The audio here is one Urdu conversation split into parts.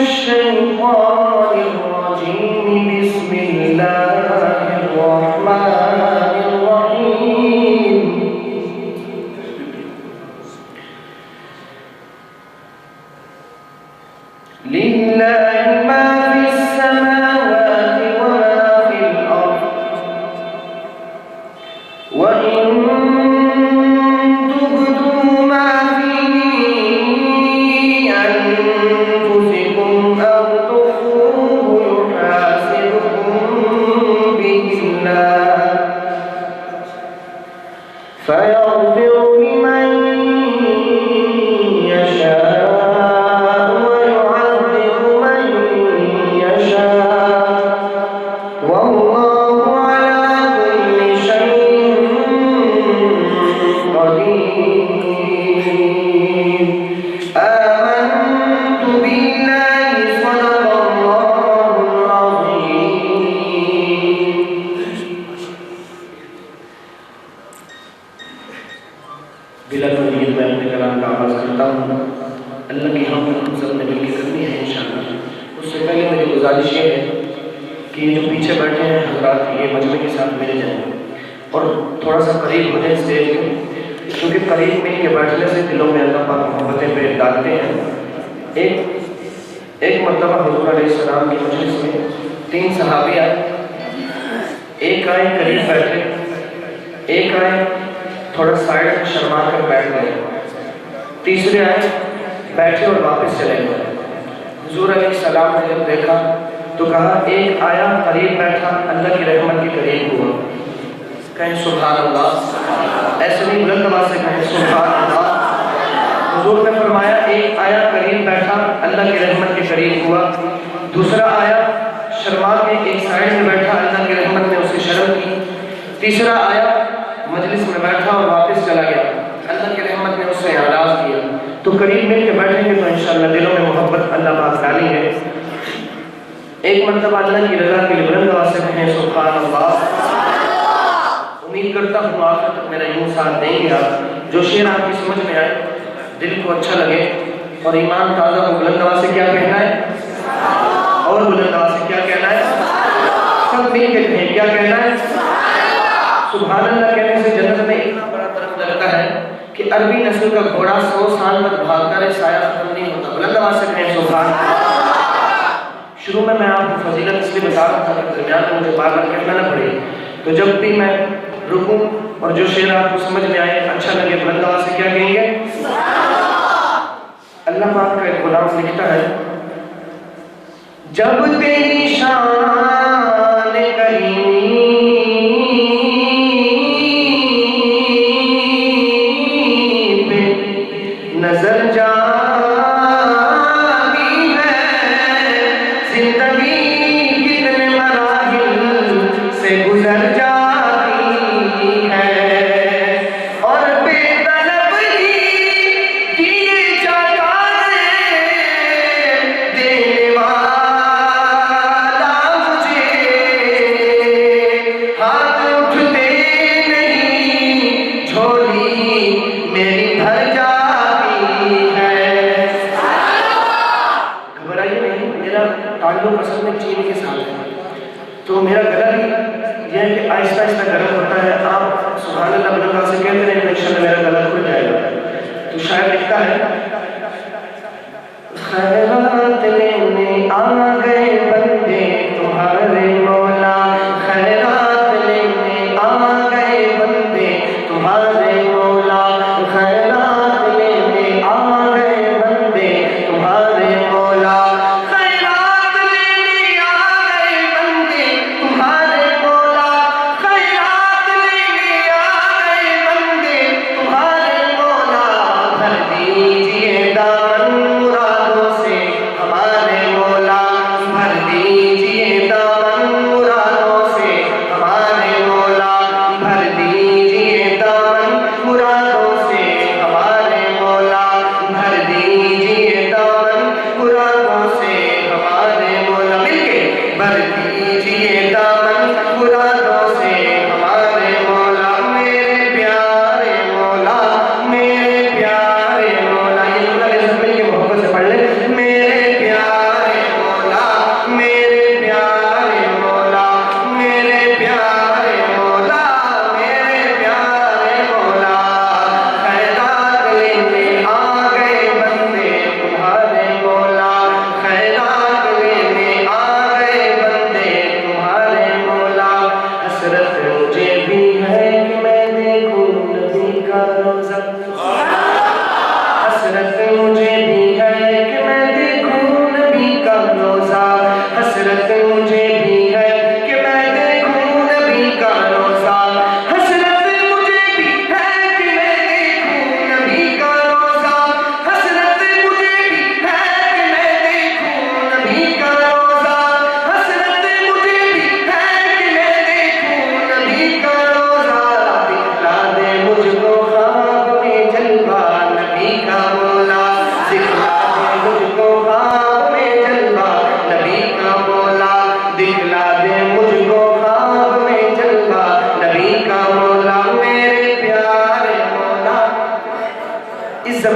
الشيطان الرجيم بسم الله الرحمن الرحيم لله ما في السماوات وما في الأرض وإن تبدوا ما في أنفسكم أو تخفوه يحاسبكم به الله فيغفر لمن يشاء ويعذب من يشاء والله على كل شيء قدير آمنت بالله صدق الله العظيم. بلا تردید میں اپنے کلام کا آغاز کرتا ہوں. اللہ کی حمد ہم سب نے مل کے کرنی ہے انشاءاللہ. اس سے پہلے میری گزارش یہ ہے کہ یہ جو پیچھے بیٹھے ہیں حضرات یہ مجمع کے ساتھ ملے جائیں اور تھوڑا سا قریب ہو جائیں اسٹیج میں، کیونکہ قریب مل کے بیٹھنے سے دلوں میں اللہ پاک محبتیں پہ ڈالتے ہیں. ایک مرتبہ حضور علیہ السلام کی مجلس میں 3 صحابی آئے. ایک آئے قریب بیٹھے، ایک آئے تھوڑا سائڈ میں شرما کر بیٹھ گئے، تیسرے آئے بیٹھے اور واپس چلے گئے. حضور علیہ السلام نے جب دیکھا تو کہا ایک آیا قریب بیٹھا اللہ کی رحمت کے قریب ہوا. کہیں سبحان اللہ. ایسے نہیں بلند آواز سے کہیں سبحان اللہ. حضور نے فرمایا ایک آیا قریب بیٹھا اللہ کی رحمت کے قریب ہوا، دوسرا آیا شرما کے ایک سائڈ میں بیٹھا اللہ کی رحمت نے اسے شرم کی، تیسرا آیا مجلس میں بیٹھا اور واپس چلا گیا اللہ کی رحمت نے اسے اعراض کیا. تو قریب مل کے بیٹھیں گے تو انشاءاللہ دلوں میں محبت اللہ پاک ڈالیں گے. ایک مرتبہ اللہ کی رضا کے لیے بلند آواز سے کہیں سبحان اللہ. امید کرتا ہوں آخر تک میرا یوں ساتھ دیں گے آپ. جو شعر آپ کی سمجھ میں آئے، دل کو اچھا لگے اور ایمان تازہ ہو، بلند آواز سے کیا کہنا ہے؟ اور بلند آواز سے کیا کہنا ہے؟ سب مل کے کہیں کیا کہنا ہے؟ سبحان اللہ کہنے سے جنت میں اتنا بڑا درخت لگتا ہے کہ عربی نسل کا گھوڑا 100 سال تک بھاگتا رہے سایہ ختم نہیں ہوتا. بلند آواز سے کہیں سبحان اللہ. شروع میں آپ کو فضیلت اس لیے بتا رہا تھا کہ درمیان میں مجھے بار بار کہنا نہ پڑے. تو جب بھی میں رکوں اور جو شعر آپ کو سمجھ میں آئے اچھا لگے بلند آواز سے کیا کہیں گے؟ اللہ پاک کا ایک غلام لکھتا ہے جب تیری شان کریمی پہ نظر جاتی ہے زندگی کتنے مراحل سے گزر جاتی ہے اور بے طلب ہی کیے جاتا ہے دینے والا مجھے ہاتھ اٹھتے نہیں جھولی میری بھر جاتی ہے. گھبرائیے نہیں، میرا تعلق اصل میں چین کے ساتھ ہے تو میرا گلا بھی یہ ہے کہ آہستہ آہستہ گرم ہوتا ہے. آپ سبحان اللہ بلند آواز سے کہتے رہیں انشاءاللہ میرا گلا کھل جائے گا. تو شاعر لکھتا ہے خیرات لینے آ گئے بندے تمہارے مولا، خیرات لینے آ گئے بندے تمہارے مولا، خیرات لینے آ گئے بندے تمہارے مولا، خیرات لینے آ گئے بندے تمہارے مولا، خیرات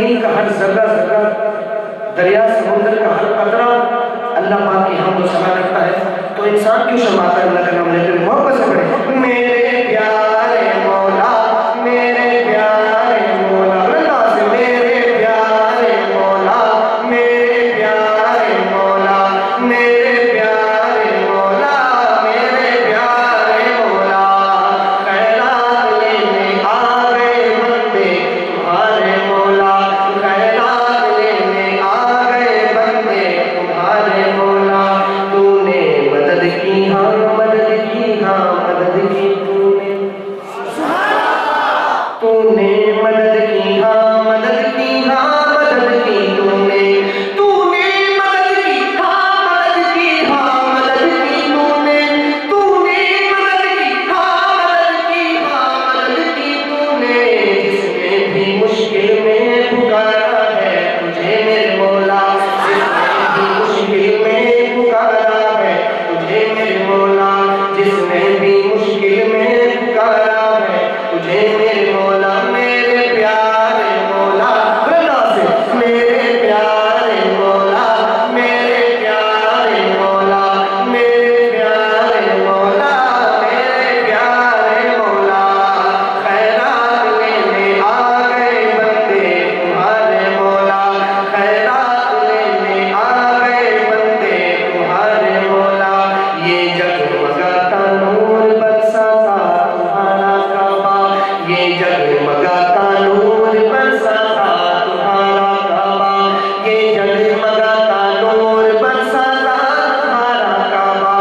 زمین کا ہر ذرہ ذرہ، دریا سمندر کا ہر قطرہ اللہ پاک کی حمد و ثنا کرتا ہے، تو انسان کیوں شرماتا ہے اللہ کا نام لیتے ہوئے؟ محبت سے پڑھیں میرے پیارے مولا، میرے پیارے مولا، اللہ سے میرے پیارے مولا، میرے پیارے مولا، میرے پیارے مولا، میرے پیارے مولا، خیرات لینے آ گئے بندے تمہارے مولا، خیرات لینے آ گئے بندے تمہارے مولا، تو نے مدد کی ہاں مدد کی ہاں مدد کی، تو نے مدد کی ہاں مدد کی ہاں مدد کی، تو نے مدد کی ہاں مدد کی ہاں مدد کی، تو نے مدد کی ہاں مدد کی ہاں مدد کی، تو نے جس نے بھی مشکل میں پکارا ہے تجھے میرے مولا، جس نے بھی مشکل میں پکارا ہے تجھے میرے مولا، جس نے بھی مشکل میں پکارا ہے تجھے میرے مولا، میرے پیارے مولا، اللہ سے میرے پیارے مولا، میرے پیارے مولا، میرے پیارے مولا، میرے پیارے مولا، خیرات لینے آ گئے بندے تمہارے مولا، خیرات لینے آ گئے بندے تمہارے مولا، یہ جگمگاتا نور برساتا تمہارا کعبہ، یہ جگمگاتا نور برساتا تمہارا کعبہ، یہ جگمگاتا نور برساتا تمہارا کعبہ،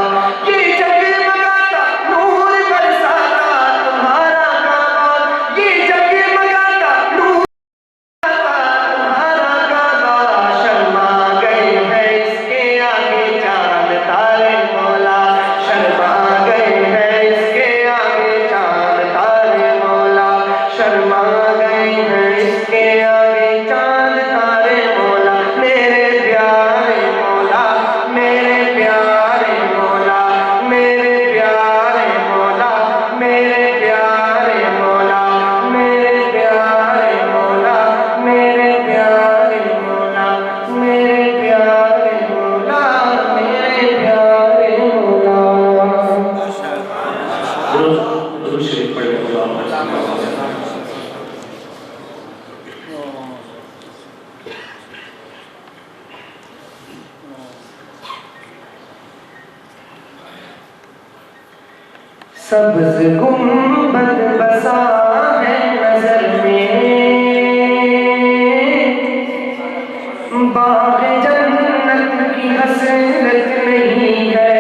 یہ جگمگاتا نور برساتا تمہارا کعبہ، یہ جگمگاتا نور تمہارا کعبہ، شرما گئے ہیں اس کے آگے چاند تارے مولا، شرما گئے ہیں اس کے آگے چاند تارے مولا، شرما گئے ہیں اس کے آگے چاند تارے مولا، میرے پیارے مولا، میرے پیارے مولا، میرے پیارے مولا، میرے پیارے مولا، میرے پیارے مولا، میرے پیارے مولا، میرے پیارے مولا، میرے پیارے مولا۔ درود شریف پڑھیں اللہم صل علی محمد۔ سبز گنبد بسا ہے نظر میں، باغ جنت کی حسرت نہیں ہے،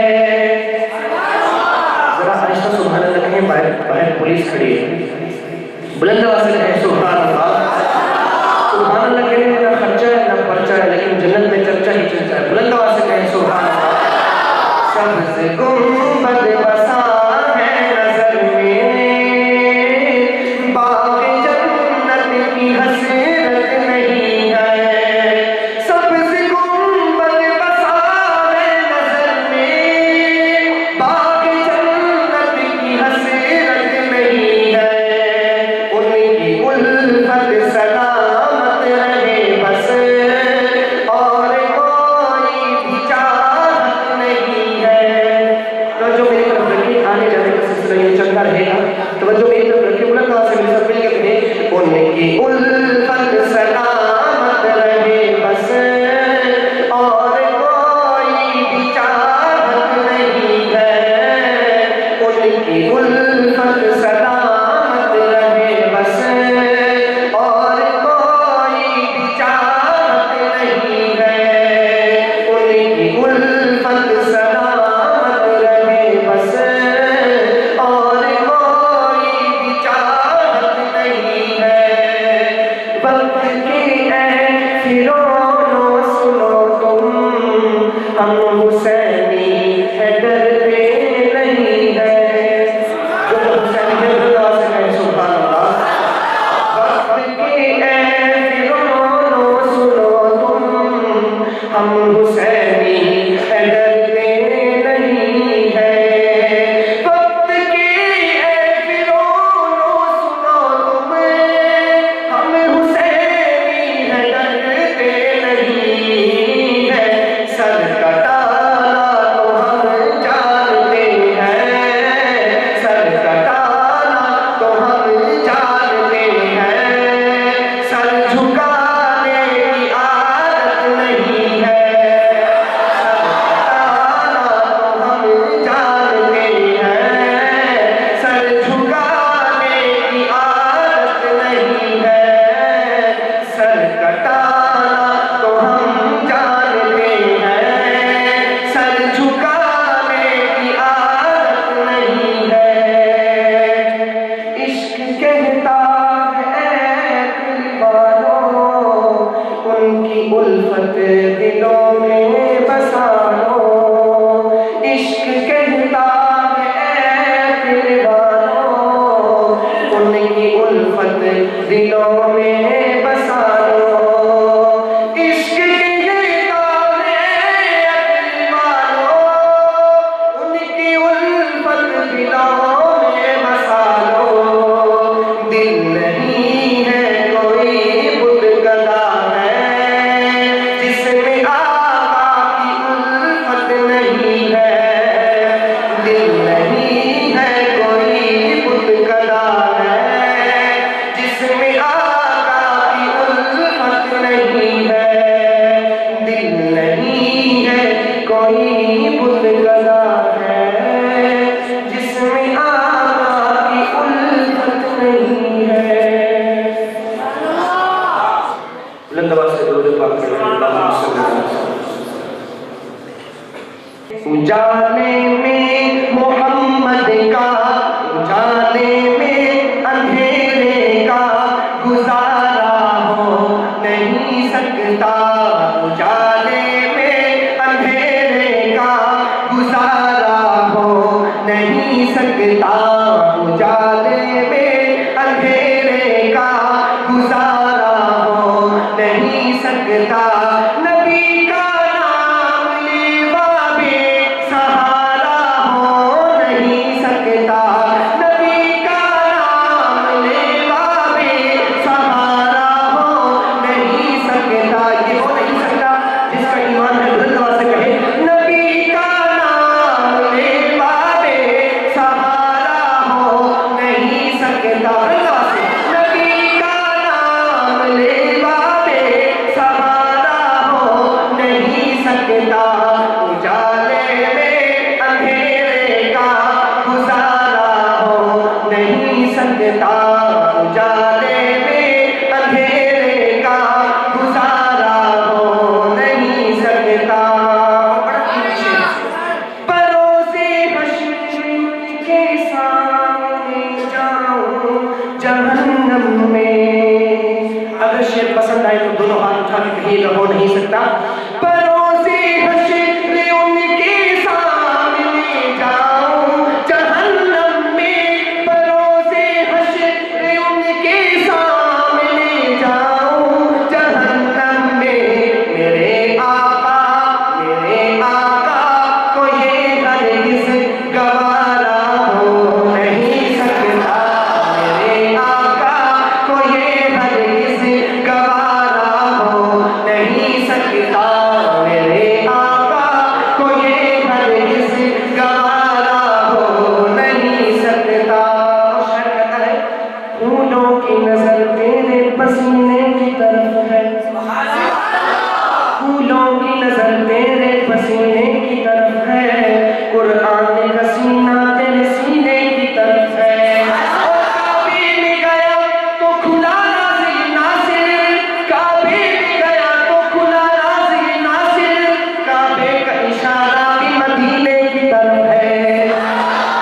ذرا آہستہ سبحان اللہ کہیں، باہر پولیس کھڑی ہے، بلند آواز سے کہیں سبحان اللہ، سبحان اللہ کہنے میں نہ خرچہ ہے نہ پرچہ ہے، لیکن جنت میں چرچا ہی چلتا ہے، بلند آواز سے کہیں سبحان اللہ۔ سبز گنبد بسا ہے نظر میں، باغ جنت کی حسرت نہیں ہے، سبز گنبد بسا ہے نظر میں، باغ جنت کی حسرت نہیں ہے، ان کی الفت سلامت رہے بس، اور کوئی بھی چاہت نہیں ہے، توجہ میری طرف رکھیں، آنے جانے کا سلسلہ یہ چلتا رہے گا، توجہ میری طرف رکھیں، بلند آواز سے میرے ساتھ مل کے کہیں، ان کی الفت سلامت رہے بس، اور کوئی بھی چاہت نہیں ہے، ان کی الفت سلامت رہے بس، اور کوئی بھی چاہت نہیں ہے، ان کی الفت سلامت رہے بس، اور کوئی بھی چاہت نہیں ہے، الفت دلوں میں بسا لو، عشق کہتا ہے دل والوں، ان کی الفت دلوں میں بسا لو، عشق کہتا ہے دل والوں، ان کی الفت دلوں میں بسا لو، دل نہیں ہے کوئی بت گدا ہے جس میں آقا کی الفت نہیں ہے، دل نہیں ہے کوئی بت گدا ہے جس میں آقا کی الفت نہیں ہے، دل نہیں ہے کوئی بت گدا ہے جس میں آقا کی الفت نہیں ہے۔ بلند آواز سے درود پاک پڑھیں، اللہم صلی اللہ علیہ وسلم۔ اجالے میں محمد کا، اجالے میں اندھیرے کا گزارا ہو نہیں سکتا، اجالے میں اندھیرے کا گزارا ہو نہیں سکتا، اجالے میں اندھیرے کا گزارا ہو نہیں سکتا، نبی کا نام لیوا بے سہارا ہو نہیں سکتا، نبی کا نام لیوا بے سہارا ہو نہیں سکتا، یہ ہو نہیں سکتا جس کا ایمان ہے بلند آواز سے کہے، نبی کا نام لیوا بے سہارا ہو نہیں سکتا، بلند آواز سے، نبی کا نام لیوا بے سہارا ہو نہیں سکتا، اجالے میں اندھیرے کا گزارا ہو نہیں سکتا، اجالے میں اندھیرے کا گزارا ہو نہیں سکتا، بروزِ حشر کے سامنے جاؤں جہنم میں، اگر شعر پسند آئے تو دونوں ہاتھ اٹھا کے کہیے گا ہو نہیں سکتا، بروزِ حشر ان کے سامنے جاؤں جہنم میں، بروزِ حشر ان کے سامنے جاؤں جہنم میں، میرے آقا کو یہ ہرگز گوارا ہو نہیں سکتا، میرے آقا کو یہ ہرگز گوارا ہو نہیں سکتا، میرے آقا کو یہ ہرگز گوارا ہو نہیں سکتا، اور شاعر کہتا ہے پھولوں کی نظر تیرے پسینے کی طرف ہے، پھولوں کی نظر تیرے پسینے کی طرف ہے، قرآن کا سینہ تیرے سینے کی طرف ہے، اور کعبے میں گیا تو کھلا ناظر ناصر، کعبے میں گیا تو کھلا ناظر ناصر، کعبے کا اشارہ بھی مدینے کی طرف ہے،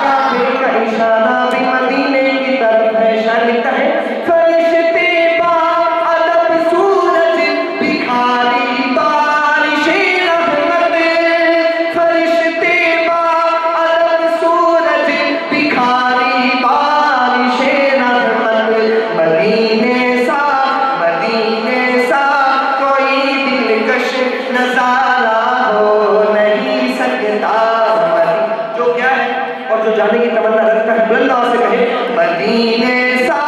کعبے کا اشارہ بھی مدینے کی طرف ہے، شاعر لکھتا ہے فرشتے با ادب سورج بکھاری بارش رحمت، فرشتے با ادب سورج بکھاری بارش رحمت، مدینے سا کوئی دلکش نظارہ ہو نہیں سکتا، جو کیا ہے اور جو جانے کی تمنا رکھتا ہے بلند آواز سے کہے، مدینے سا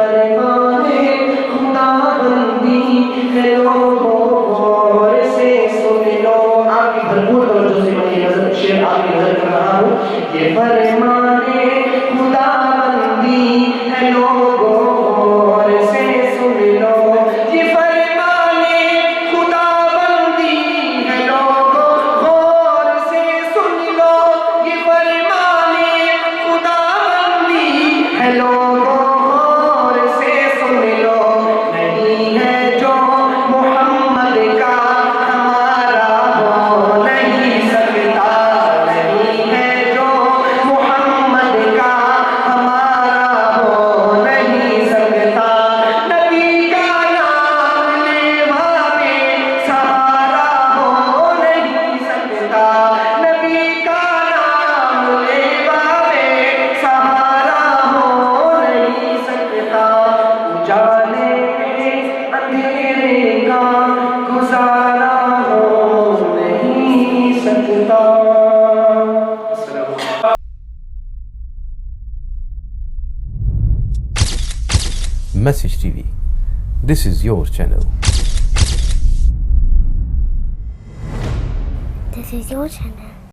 فرمانے خدا بندی ہے لوگوں غور سے سن لو. آپ کی بھرپور توجہ سے میں یہ نظر شعر آپ کی نظر کر رہا ہوں. یہ فرمانے خدا بندی ہے لوگوں غور سے سن لو. یہ فرمانے خدا بندی ہے لوگوں غور سے سن لو. یہ فرمانے خدا بندی ہے لوگوں غور سے سن لو. نہیں ہے جو محمد کا ہمارا ہو نہیں سکتا. نہیں ہے جو محمد کا ہمارا ہو نہیں سکتا. نبی کا نام لیوا میں سہارا ہو نہیں سکتا. نبی کا نام لیوا میں سہارا ہو نہیں سکتا. اجالے اندھیرے کا گزارا ہو نہیں سکتا. Message TV. This is your channel. This is your channel.